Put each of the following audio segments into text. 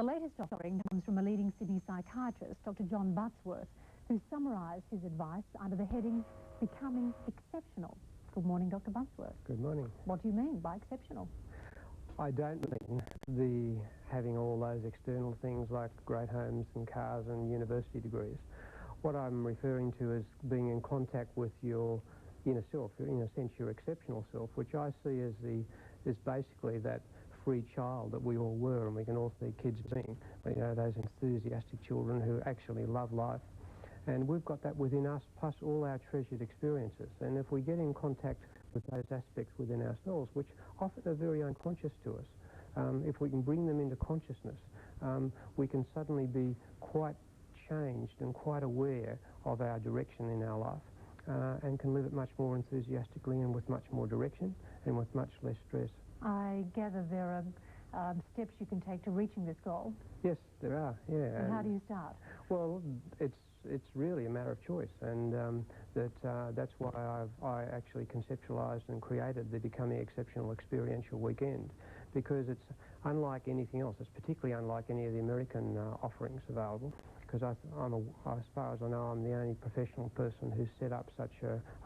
The latest offering comes from a leading Sydney psychiatrist, Dr. John Buttsworth, who summarised his advice under the heading, Becoming Exceptional. Good morning, Dr. Buttsworth. Good morning. What do you mean by exceptional? I don't mean having all those external things like great homes and cars and university degrees. What I'm referring to is being in contact with your inner self, in a sense your exceptional self, which I see as basically that free child that we all were, and we can all see kids being, those enthusiastic children who actually love life. And we've got that within us, plus all our treasured experiences. And if we get in contact with those aspects within ourselves, which often are very unconscious to us, if we can bring them into consciousness, we can suddenly be quite changed and quite aware of our direction in our life, and can live it much more enthusiastically and with much more direction and with much less stress. I gather there are steps you can take to reaching this goal. Yes, there are, yeah. And how do you start? Well, it's really a matter of choice, and that's why I actually conceptualised and created the Becoming Exceptional Experiential Weekend, because it's unlike anything else. It's particularly unlike any of the American offerings available, because as far as I know, I'm the only professional person who's set up such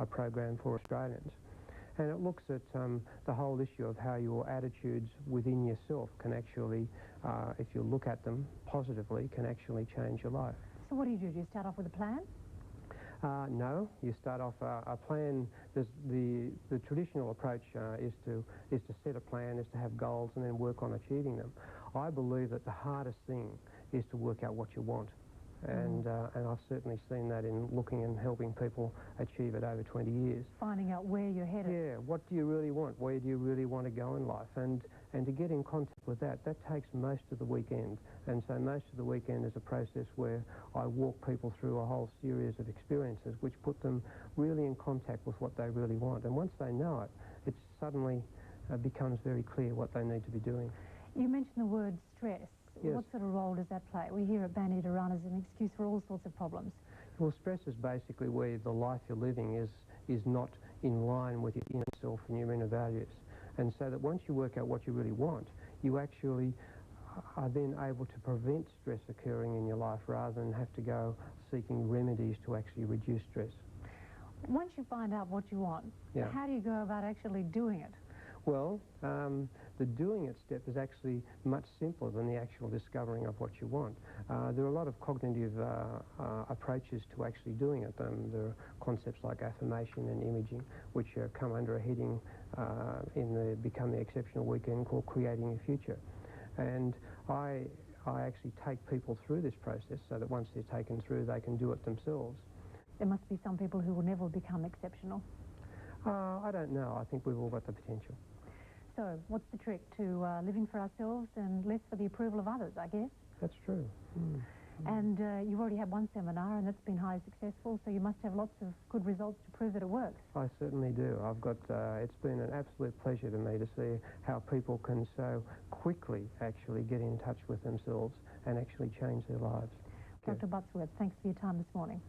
a program for Australians. And it looks at the whole issue of how your attitudes within yourself can actually, if you look at them positively, can actually change your life. So what do? Do you start off with a plan? No, you start off a plan. The traditional approach is to set a plan, is to have goals and then work on achieving them. I believe that the hardest thing is to work out what you want. And I've certainly seen that in looking and helping people achieve it over 20 years. Finding out where you're headed. Yeah, what do you really want? Where do you really want to go in life? And to get in contact with that takes most of the weekend. And so most of the weekend is a process where I walk people through a whole series of experiences which put them really in contact with what they really want. And once they know it, it suddenly becomes very clear what they need to be doing. You mentioned the word stress. Yes. What sort of role does that play? We hear it bandied around as an excuse for all sorts of problems. Well, stress is basically where the life you're living is not in line with your inner self and your inner values. And so that once you work out what you really want, you actually are then able to prevent stress occurring in your life rather than have to go seeking remedies to actually reduce stress. Once you find out what you want, yeah. How do you go about actually doing it? Well, the doing it step is actually much simpler than the actual discovering of what you want. There are a lot of cognitive approaches to actually doing it. There are concepts like affirmation and imaging, which come under a heading in the Becoming Exceptional Weekend called Creating Your Future. And I actually take people through this process so that once they're taken through, they can do it themselves. There must be some people who will never become exceptional. I don't know. I think we've all got the potential. So, what's the trick to living for ourselves and less for the approval of others, I guess? That's true. And you've already had one seminar and that's been highly successful, so you must have lots of good results to prove that it works. I certainly do. I've got, it's been an absolute pleasure to me to see how people can so quickly actually get in touch with themselves and actually change their lives. Dr. Buttsworth, thanks for your time this morning.